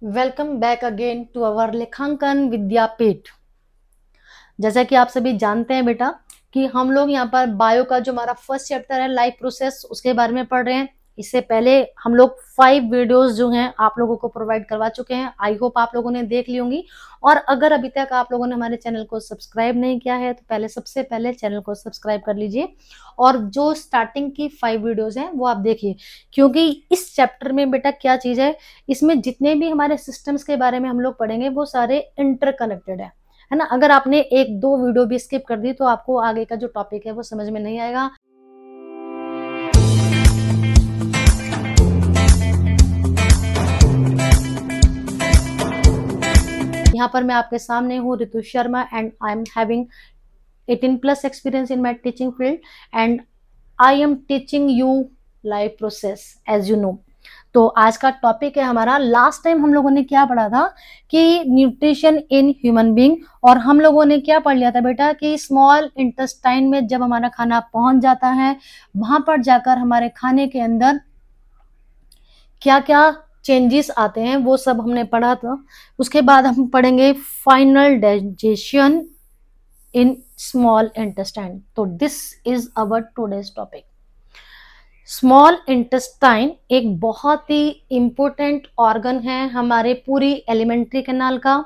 Welcome back again to our Lekhankan Vidyapeeth. जैसा कि आप सभी जानते हैं बेटा कि हम लोग यहाँ पर बायो का जो हमारा फर्स्ट चैप्टर है लाइफ प्रोसेस उसके बारे में पढ़ रहे हैं। इससे पहले हम लोग 5 वीडियोस जो हैं आप लोगों को प्रोवाइड करवा चुके हैं। आई होप आप लोगों ने देख ली होंगी। और अगर अभी तक आप लोगों ने हमारे चैनल को सब्सक्राइब नहीं किया है तो सबसे पहले चैनल को सब्सक्राइब कर लीजिए और जो स्टार्टिंग की 5 वीडियोस हैं वो आप देखिए, क्योंकि इस चैप्टर में बेटा क्या चीज है, इसमें जितने भी हमारे सिस्टम्स के बारे में हम लोग पढ़ेंगे वो सारे इंटरकनेक्टेड है ना। अगर आपने एक दो वीडियो भी स्किप कर दी तो आपको आगे का जो टॉपिक है वो समझ में नहीं आएगा। यहाँ पर मैं आपके सामने हूँ Ritu Sharma and I am having 18+ experience in my teaching field and I am teaching you life process as you know. तो आज का टॉपिक है हमारा, लास्ट टाइम हम लोगों ने क्या पढ़ा था कि न्यूट्रिशन इन ह्यूमन बीइंग, और हम लोगों ने क्या पढ़ लिया था बेटा कि स्मॉल इंटेस्टाइन में जब हमारा खाना पहुंच जाता है वहां पर जाकर हमारे खाने के अंदर क्या क्या चेंजेस आते हैं वो सब हमने पढ़ा था। उसके बाद हम पढ़ेंगे final digestion in small intestine. तो this is our today's topic. Small intestine एक बहुत ही इंपॉर्टेंट ऑर्गन है हमारे पूरी एलिमेंट्री कैनाल का।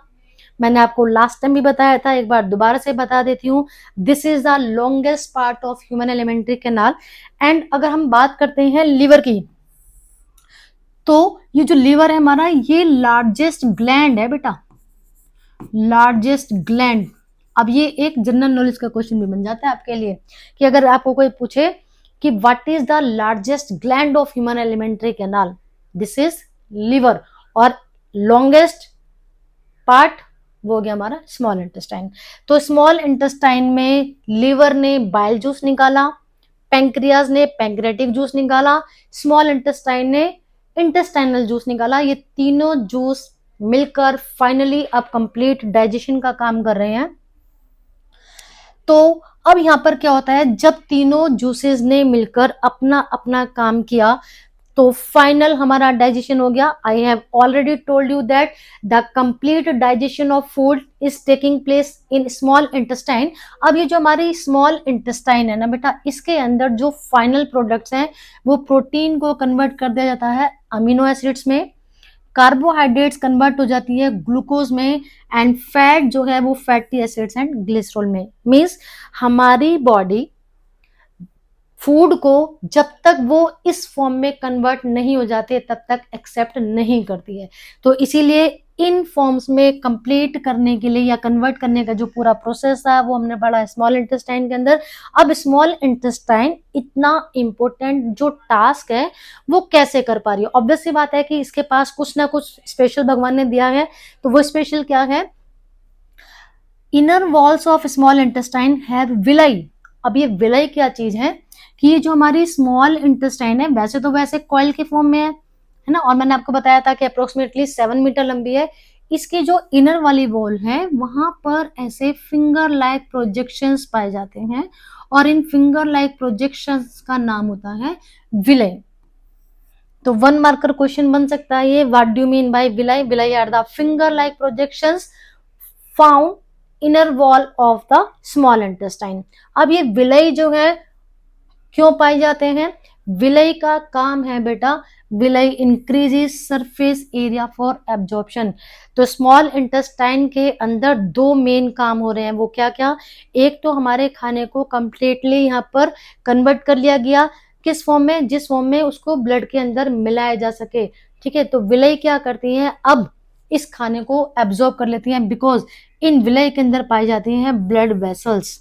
मैंने आपको लास्ट टाइम भी बताया था, एक बार दोबारा से बता देती हूँ। This is the longest part of human alimentary canal. And अगर हम बात करते हैं लीवर की, तो ये जो लीवर है हमारा ये लार्जेस्ट ग्लैंड है बेटा, लार्जेस्ट ग्लैंड। अब ये एक जनरल नॉलेज का क्वेश्चन भी बन जाता है आपके लिए कि अगर आपको कोई पूछे कि what is the largest gland of human alimentary canal, this is liver. और लॉन्गेस्ट पार्ट वो हो गया हमारा स्मॉल इंटेस्टाइन। तो स्मॉल इंटेस्टाइन में लिवर ने बाइल जूस निकाला, पेंक्रियाज ने पैंक्रेटिक जूस निकाला, स्मॉल इंटेस्टाइन ने इंटेस्टाइनल जूस निकाला। ये तीनों जूस मिलकर फाइनली अब कंप्लीट डाइजेशन का काम कर रहे हैं। तो अब यहां पर क्या होता है, जब तीनों जूसेस ने मिलकर अपना अपना काम किया तो फाइनल हमारा डाइजेशन हो गया। I have already told you that the complete digestion of food is taking place in small intestine. अब ये जो हमारी स्मॉल इंटेस्टाइन है ना बेटा, इसके अंदर जो फाइनल प्रोडक्ट्स हैं वो प्रोटीन को कन्वर्ट कर दिया जाता है अमीनो एसिड्स में, कार्बोहाइड्रेट्स कन्वर्ट हो जाती है ग्लूकोज में, एंड फैट जो है वो फैटी एसिड्स एंड ग्लिसरॉल में। मींस हमारी बॉडी फूड को जब तक वो इस फॉर्म में कन्वर्ट नहीं हो जाते तब तक एक्सेप्ट नहीं करती है। तो इसीलिए इन फॉर्म्स में कंप्लीट करने के लिए या कन्वर्ट करने का जो पूरा प्रोसेस है वो हमने पढ़ा स्मॉल इंटेस्टाइन के अंदर। अब स्मॉल इंटेस्टाइन इतना इंपॉर्टेंट जो टास्क है वो कैसे कर पा रही है, ऑब्वियस सी बात है कि इसके पास कुछ ना कुछ स्पेशल भगवान ने दिया है। तो वो स्पेशल क्या है, inner walls of small intestine have villi. अब ये विलाई क्या चीज है कि ये जो हमारी स्मॉल इंटेस्टाइन है वैसे तो वैसे कॉइल के फॉर्म में है ना, और मैंने आपको बताया था कि अप्रोक्सीमेटली 7 मीटर लंबी है। इसके जो इनर वाली वॉल है वहां पर ऐसे फिंगर लाइक प्रोजेक्शंस पाए जाते हैं और इन फिंगर लाइक प्रोजेक्शंस का नाम होता है विलाई। तो 1 मार्कर क्वेश्चन बन सकता है ये, what do you mean by villi? Villi are the finger like projections found inner wall of the small intestine. अब ये विलाई जो है क्यों पाए जाते हैं, विलाई का काम है बेटा, villi increases surface area for absorption. तो स्मॉल इंटेस्टाइन के अंदर 2 मेन काम हो रहे हैं, वो क्या क्या, एक तो हमारे खाने को कंप्लीटली यहाँ पर कन्वर्ट कर लिया गया, किस फॉर्म में, जिस फॉर्म में उसको ब्लड के अंदर मिलाया जा सके। ठीक है, तो विलाई क्या करती हैं, अब इस खाने को एब्जॉर्ब कर लेती हैं, बिकॉज इन विलाई के अंदर पाई जाती हैं ब्लड वेसल्स।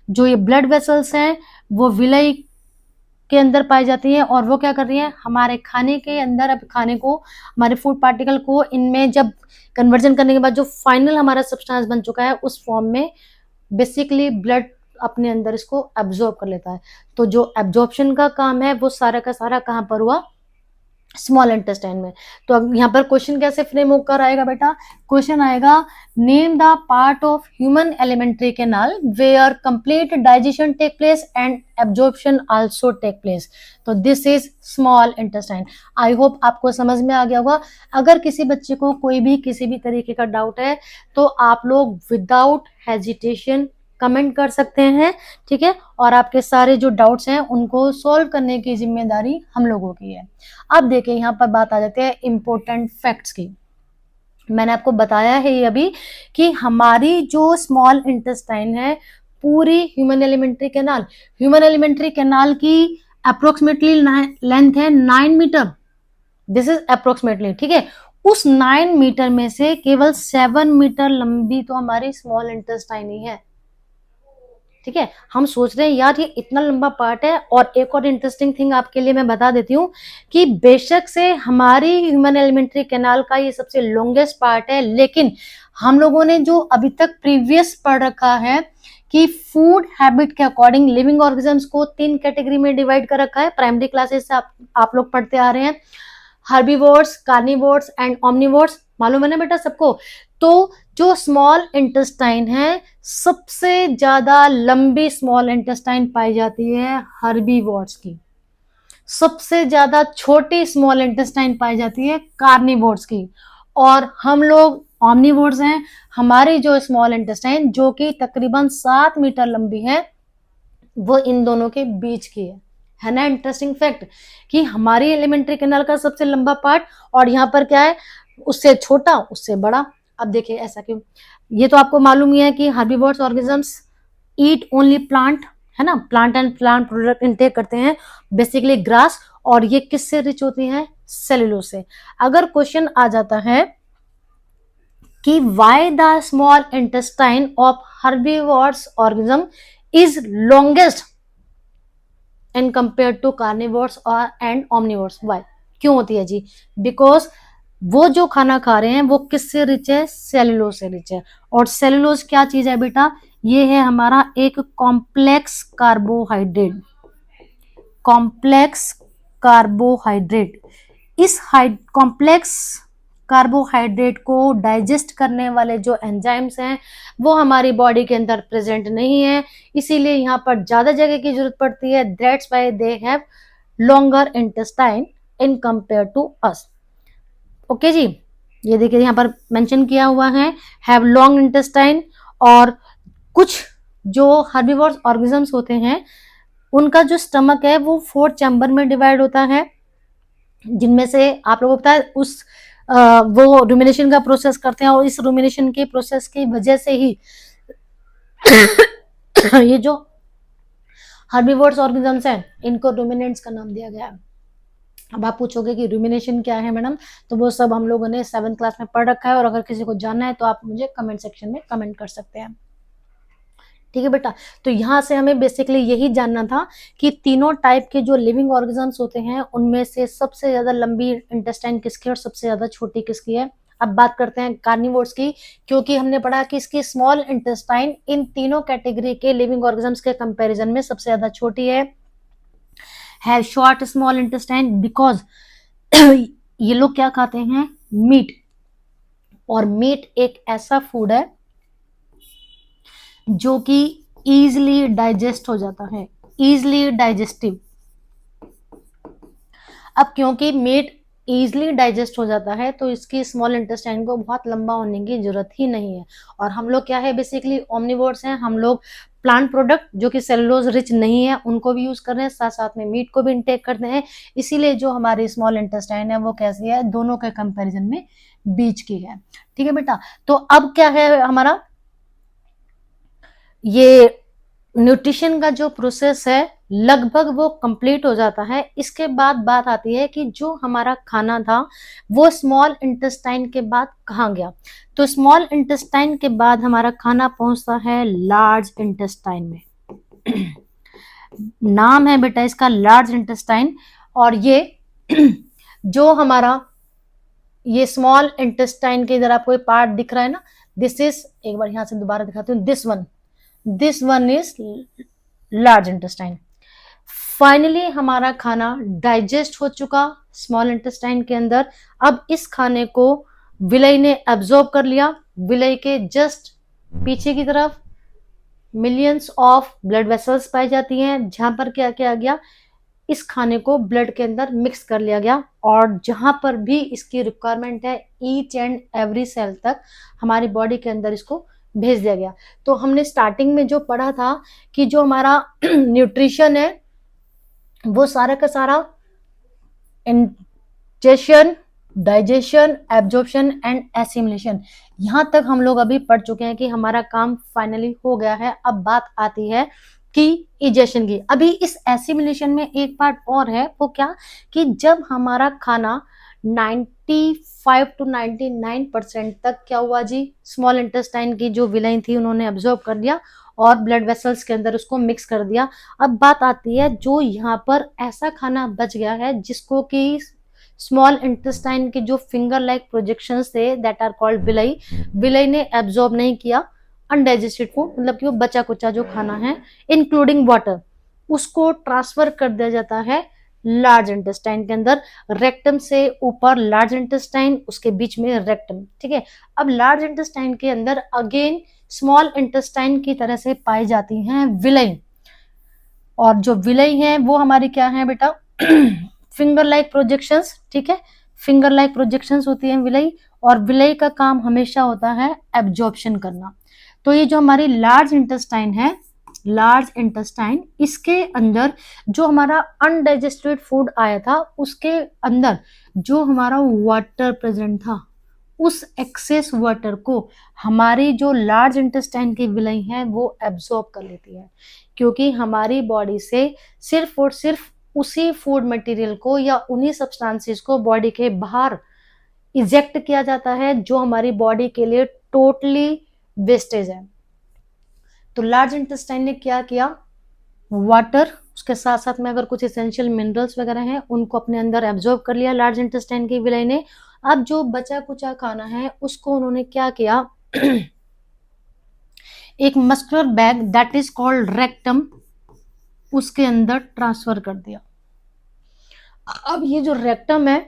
जो ये ब्लड वेसल्स हैं वो विलाई के अंदर पाई जाती है और वो क्या कर रही है, हमारे खाने के अंदर, अब खाने को, हमारे फूड पार्टिकल को इनमें जब कन्वर्जन करने के बाद जो फाइनल हमारा सब्सटेंस बन चुका है उस फॉर्म में बेसिकली ब्लड अपने अंदर इसको एब्जॉर्ब कर लेता है। तो जो एब्जॉर्प्शन का काम है वो सारा का सारा कहाँ पर हुआ, स्मॉल इंटेस्टाइन में। तो अब यहाँ पर क्वेश्चन कैसे फ्रेम होकर आएगा बेटा, क्वेश्चन आएगा name the part of human alimentary canal where complete digestion take place and absorption also take place. तो this is small intestine. I hope आपको समझ में आ गया होगा। अगर किसी बच्चे को कोई भी किसी भी तरीके का डाउट है तो आप लोग विदाउट हेजिटेशन कमेंट कर सकते हैं, ठीक है, और आपके सारे जो डाउट्स हैं उनको सॉल्व करने की जिम्मेदारी हम लोगों की है। अब देखिए यहाँ पर बात आ जाती है इंपॉर्टेंट फैक्ट्स की। मैंने आपको बताया है ये अभी कि हमारी जो स्मॉल इंटेस्टाइन है, पूरी ह्यूमन एलिमेंट्री कैनाल की अप्रोक्सीमेटली लेंथ है 9 मीटर। दिस इज अप्रोक्सीमेटली, ठीक है। उस 9 मीटर में से केवल 7 मीटर लंबी तो हमारी स्मॉल इंटेस्टाइन ही है, ठीक है। हम सोच रहे हैं यार ये इतना लंबा पार्ट है। और एक और इंटरेस्टिंग थिंग आपके लिए मैं बता देती हूँ कि बेशक से हमारी ह्यूमन एलिमेंट्री कैनाल का ये सबसे लॉन्गेस्ट पार्ट है, लेकिन हम लोगों ने जो अभी तक प्रीवियस पढ़ रखा है कि फूड हैबिट के अकॉर्डिंग लिविंग ऑर्गेनिजम्स को 3 कैटेगरी में डिवाइड कर रखा है। प्राइमरी क्लासेस से आप लोग पढ़ते आ रहे हैं, हर्बीवोर्स, कार्निवोर्स एंड ओमनिवोर्स, मालूम है ना बेटा सबको। तो जो स्मॉल इंटेस्टाइन है, सबसे ज्यादा लंबी स्मॉल इंटेस्टाइन पाई जाती है हर्बीवोर्स की, सबसे ज्यादा छोटी स्मॉल इंटेस्टाइन पाई जाती है कार्निवोर्स की, और हम लोग ओमनिवोर्स हैं। हमारी जो स्मॉल इंटेस्टाइन जो कि तकरीबन 7 मीटर लंबी है, वो इन दोनों के बीच की है ना। इंटरेस्टिंग फैक्ट कि हमारी एलिमेंट्री कैनाल का सबसे लंबा पार्ट, और यहाँ पर क्या है, उससे छोटा उससे बड़ा। अब देखिए ऐसा क्यों, ये तो आपको मालूम ही है कि herbivores organisms eat only plant, है ना, plant and plant product intake करते हैं, बेसिकली ग्रास। और ये किससे रिच होती हैं, सेलुलोज से। अगर क्वेश्चन आ जाता है कि why the small intestine of herbivores organism is longest in compare to carnivores और एंड ओमनिवोर्स, व्हाई, क्यों होती है जी, बिकॉज वो जो खाना खा रहे हैं वो किससे रिच है, सेलुलोज से रिच है। और सेलुलोज क्या चीज है बेटा, ये है हमारा एक कॉम्प्लेक्स कार्बोहाइड्रेट, कॉम्प्लेक्स कार्बोहाइड्रेट। इस कॉम्प्लेक्स कार्बोहाइड्रेट को डाइजेस्ट करने वाले जो एंजाइम्स हैं वो हमारी बॉडी के अंदर प्रेजेंट नहीं है, इसीलिए यहाँ पर ज्यादा जगह की जरूरत पड़ती है। That's why they have longer intestine in compare to us. Okay जी, ये देखिए यहाँ पर मेंशन किया हुआ है हैव लॉन्ग इंटेस्टाइन। और कुछ जो हर्बीवोर्स ऑर्गेनिजम्स होते हैं उनका जो स्टमक है वो 4 चैम्बर में डिवाइड होता है, जिनमें से आप लोगों को पता है उस वो रूमिनेशन का प्रोसेस करते हैं, और इस रूमिनेशन के प्रोसेस की वजह से ही ये जो हर्बीवोर्स ऑर्गेनिजम्स हैं इनको रूमिनेंट्स का नाम दिया गया है। अब आप पूछोगे कि रूमिनेशन क्या है मैडम, तो वो सब हम लोगों ने 7th क्लास में पढ़ रखा है, और अगर किसी को जानना है तो आप मुझे कमेंट सेक्शन में कमेंट कर सकते हैं, ठीक है बेटा। तो यहाँ से हमें बेसिकली यही जानना था कि तीनों टाइप के जो लिविंग ऑर्गेनिजम्स होते हैं उनमें से सबसे ज्यादा लंबी इंटेस्टाइन किसकी और सबसे ज्यादा छोटी किसकी है। अब बात करते हैं कार्निवोर्स की, क्योंकि हमने पढ़ा कि इसकी स्मॉल इंटेस्टाइन इन तीनों कैटेगरी के लिविंग ऑर्गेनिजम्स के कंपैरिजन में सबसे ज्यादा छोटी है। Have short small intestine because ये लोग क्या खाते हैं, मीट। और मीट एक ऐसा फूड है जो कि इजीली डाइजेस्ट हो जाता है, इजीली डाइजेस्टिव। अब क्योंकि मीट इजीली डाइजेस्ट हो जाता है तो इसकी स्मॉल इंटेस्टाइन को बहुत लंबा होने की जरूरत ही नहीं है। और हम लोग क्या है, बेसिकली ओमनिवोर्स हैं, हम लोग प्लांट प्रोडक्ट जो कि सेलुलोज रिच नहीं है उनको भी यूज कर रहे हैं, साथ साथ में मीट को भी इंटेक करते हैं, इसीलिए जो हमारी स्मॉल इंटेस्टाइन है वो कैसी है, दोनों के कंपैरिजन में बीच की है, ठीक है बेटा। तो अब क्या है हमारा, ये न्यूट्रिशन का जो प्रोसेस है लगभग वो कंप्लीट हो जाता है। इसके बाद बात आती है कि जो हमारा खाना था वो स्मॉल इंटेस्टाइन के बाद कहाँ गया। तो स्मॉल इंटेस्टाइन के बाद हमारा खाना पहुंचता है लार्ज इंटेस्टाइन में। नाम है बेटा इसका लार्ज इंटेस्टाइन। और ये जो हमारा ये स्मॉल इंटेस्टाइन के इधर आपको ये पार्ट दिख रहा है ना, दिस इज, एक बार यहां से दोबारा दिखाती हूँ, this one is large intestine. Finally हमारा खाना डाइजेस्ट हो चुका स्मॉल इंटेस्टाइन के अंदर। अब इस खाने को विलय ने एब्जॉर्ब कर लिया। विलय के जस्ट पीछे की तरफ मिलियंस ऑफ ब्लड वेसल्स पाई जाती हैं, जहां पर क्या किया गया, इस खाने को ब्लड के अंदर मिक्स कर लिया गया, और जहां पर भी इसकी रिक्वायरमेंट है ईच एंड एवरी सेल तक हमारी बॉडी के अंदर इसको भेज दिया गया। तो हमने स्टार्टिंग में जो पढ़ा था कि जो हमारा न्यूट्रिशन है वो सारा का सारा ingestion, digestion, absorption and assimilation, यहां तक हम लोग अभी पढ़ चुके हैं कि हमारा काम फाइनली हो गया है। अब बात आती है कि इजेशन की। अभी इस एसिमिलेशन में एक पार्ट और है, वो क्या कि जब हमारा खाना 95 to 99% तक क्या हुआ जी, स्मॉल इंटेस्टाइन की जो विलाइन थी उन्होंने एब्जॉर्ब कर लिया और ब्लड वेसल्स के अंदर उसको मिक्स कर दिया। अब बात आती है जो यहाँ पर ऐसा खाना बच गया है जिसको कि स्मॉल इंटेस्टाइन के जो फिंगर लाइक प्रोजेक्शंस थे that are called villi, villi ने एब्जॉर्ब नहीं किया अनडाइजेस्टेड फूड, मतलब कि वो बचा कुचा जो खाना है इंक्लूडिंग वाटर, उसको ट्रांसफर कर दिया जाता है लार्ज इंटेस्टाइन के अंदर। रेक्टम से ऊपर लार्ज इंटेस्टाइन, उसके बीच में रेक्टम, ठीक है। अब लार्ज इंटेस्टाइन के अंदर अगेन स्मॉल इंटेस्टाइन की तरह से पाई जाती हैं विलाई, और जो विलाई है वो हमारी क्या है बेटा, फिंगर लाइक प्रोजेक्शंस, ठीक है। फिंगर लाइक प्रोजेक्शंस होती है विलाई, और विलाई का काम हमेशा होता है एब्जॉर्प्शन करना। तो ये जो हमारी लार्ज इंटेस्टाइन है, लार्ज इंटेस्टाइन, इसके अंदर जो हमारा अनडाइजेस्टेड फूड आया था उसके अंदर जो हमारा वाटर प्रेजेंट था, उस एक्सेस वाटर को हमारी जो लार्ज इंटेस्टाइन की विलाई है वो एब्जॉर्ब कर लेती है, क्योंकि हमारी बॉडी से सिर्फ और सिर्फ उसी फूड मटेरियल को या उन्हीं सब्सटेंसेस को बॉडी के बाहर इजेक्ट किया जाता है जो हमारी बॉडी के लिए टोटली वेस्टेज है। तो लार्ज इंटेस्टाइन ने क्या किया, वाटर, उसके साथ साथ में अगर कुछ एसेंशियल मिनरल्स वगैरह हैं उनको अपने अंदर एब्जॉर्ब कर लिया लार्ज इंटेस्टाइन की विलाई ने। अब जो बचा कुचा खाना है उसको उन्होंने क्या किया, एक muscular bag that is called rectum, उसके अंदर ट्रांसफर कर दिया। अब ये जो रेक्टम है,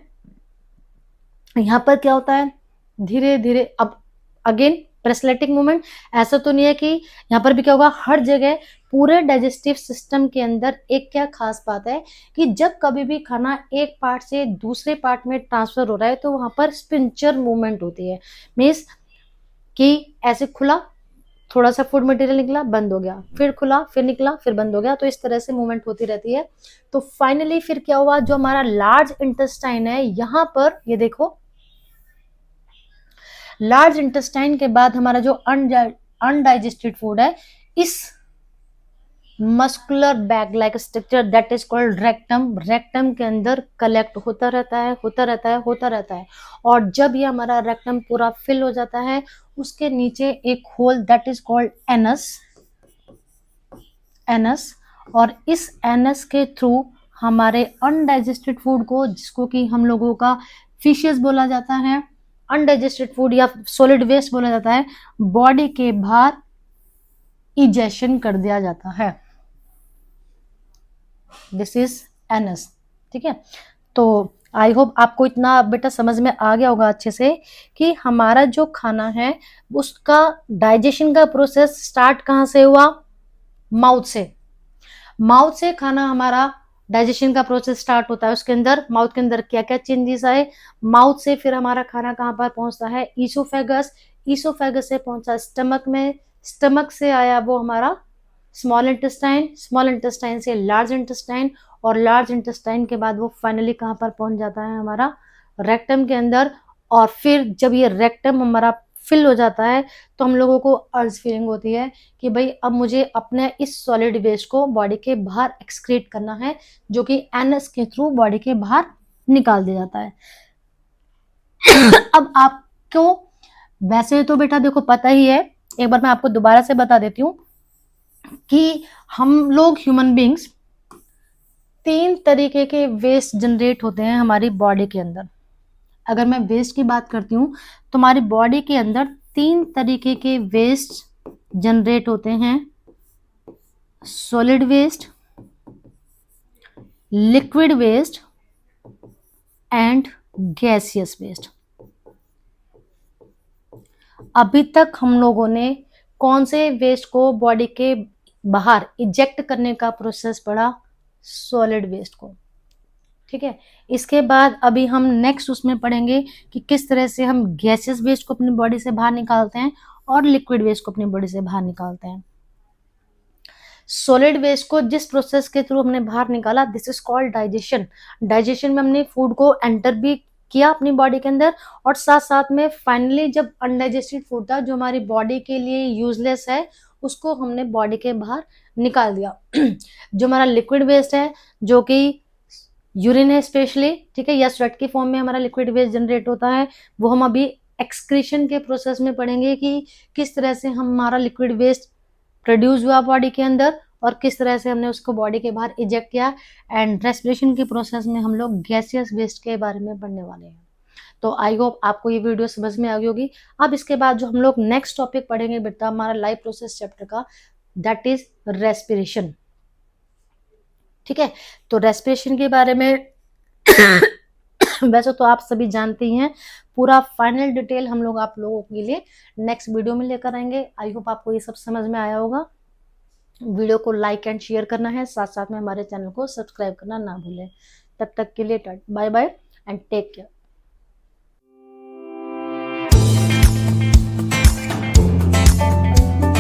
यहां पर क्या होता है, धीरे धीरे, अब अगेन प्रेसलेटिक मूवमेंट, ऐसा तो नहीं है कि यहाँ पर भी क्या होगा, हर जगह पूरे डाइजेस्टिव सिस्टम के अंदर एक क्या खास बात है कि जब कभी भी खाना एक पार्ट से दूसरे पार्ट में ट्रांसफर हो रहा है तो वहां पर स्पिंचर मूवमेंट होती है। मीन्स कि ऐसे खुला, थोड़ा सा फूड मटेरियल निकला, बंद हो गया, फिर खुला, फिर निकला, फिर बंद हो गया, तो इस तरह से मूवमेंट होती रहती है। तो फाइनली फिर क्या हुआ, जो हमारा लार्ज इंटेस्टाइन है, यहां पर ये देखो, लार्ज इंटेस्टाइन के बाद हमारा जो अनडाइजेस्टेड फूड है, इस muscular bag like structure that is called rectum, rectum के अंदर कलेक्ट होता रहता है, होता रहता है, होता रहता है। और जब ये हमारा रेक्टम पूरा फिल हो जाता है, उसके नीचे एक hole that is called anus, anus, और इस एनस के थ्रू हमारे अनडाइजेस्टेड फूड को, जिसको कि हम लोगों का फिशेस बोला जाता है, अनडाइजेस्टेड फूड या सॉलिड वेस्ट बोला जाता है, बॉडी के बाहर इजेशन कर दिया जाता है। दिस इज एनस, ठीक है। तो आई होप आपको इतना बेटा समझ में आ गया होगा अच्छे से कि हमारा जो खाना है उसका डाइजेशन का प्रोसेस स्टार्ट कहाँ से हुआ, माउथ से। माउथ से खाना हमारा डाइजेशन का प्रोसेस स्टार्ट होता है, उसके अंदर माउथ के अंदर क्या क्या चेंजेस आए, माउथ से फिर हमारा खाना कहाँ पर पहुंचता है, ईसोफेगस, ईसोफेगस से पहुंचा स्टमक में, स्टमक से आया वो हमारा स्मॉल इंटेस्टाइन, स्मॉल इंटेस्टाइन से लार्ज इंटेस्टाइन, और लार्ज इंटेस्टाइन के बाद वो फाइनली कहाँ पर पहुंच जाता है, हमारा रेक्टम के अंदर। और फिर जब ये रेक्टम हमारा फिल हो जाता है तो हम लोगों को अर्ज फीलिंग होती है कि भाई अब मुझे अपने इस सॉलिड वेस्ट को बॉडी के बाहर एक्सक्रीट करना है, जो कि एनस के थ्रू बॉडी के बाहर निकाल दिया जाता है। अब आपको वैसे तो बेटा देखो पता ही है, एक बार मैं आपको दोबारा से बता देती हूँ कि हम लोग ह्यूमन बींग्स 3 तरीके के वेस्ट जनरेट होते हैं हमारी बॉडी के अंदर। अगर मैं वेस्ट की बात करती हूँ तो हमारी बॉडी के अंदर 3 तरीके के वेस्ट जनरेट होते हैं, solid waste, liquid waste and gaseous waste. अभी तक हम लोगों ने कौन से वेस्ट को बॉडी के बाहर इजेक्ट करने का प्रोसेस पढ़ा? सॉलिड वेस्ट को। ठीक है, इसके बाद अभी हम नेक्स्ट उसमें पढ़ेंगे कि किस तरह से हम गैसियस वेस्ट को अपनी बॉडी से बाहर निकालते हैं और लिक्विड वेस्ट को अपनी बॉडी से बाहर निकालते हैं। सॉलिड वेस्ट को जिस प्रोसेस के थ्रू हमने बाहर निकाला, this is called digestion. Digestion में हमने फूड को एंटर भी किया अपनी बॉडी के अंदर, और साथ साथ में फाइनली जब अनडाइजेस्टेड फूड था जो हमारी बॉडी के लिए यूजलेस है, उसको हमने बॉडी के बाहर निकाल दिया। जो हमारा लिक्विड वेस्ट है, जो कि यूरिन है स्पेशली, ठीक है, या स्वेट की फॉर्म में हमारा लिक्विड वेस्ट जनरेट होता है, वो हम अभी एक्सक्रीशन के प्रोसेस में पढ़ेंगे कि किस तरह से हमारा लिक्विड वेस्ट प्रोड्यूस हुआ बॉडी के अंदर और किस तरह से हमने उसको बॉडी के बाहर इजेक्ट किया। एंड रेस्पिरेशन के प्रोसेस में हम लोग गैसियस वेस्ट के बारे में पढ़ने वाले हैं। तो आई होप आपको ये वीडियो समझ में आ गई होगी। अब इसके बाद जो हम लोग नेक्स्ट टॉपिक पढ़ेंगे बेटा हमारा लाइफ प्रोसेस चैप्टर का, दैट इज रेस्पिरेशन। ठीक है, तो रेस्पिरेशन के बारे में वैसे तो आप सभी जानते ही हैं, पूरा फाइनल डिटेल हम लोग आप लोगों के लिए नेक्स्ट वीडियो में लेकर आएंगे। आई होप आपको ये सब समझ में आया होगा। वीडियो को लाइक एंड शेयर करना है, साथ साथ में हमारे चैनल को सब्सक्राइब करना ना भूलें। तब तक के लिए bye bye and take care.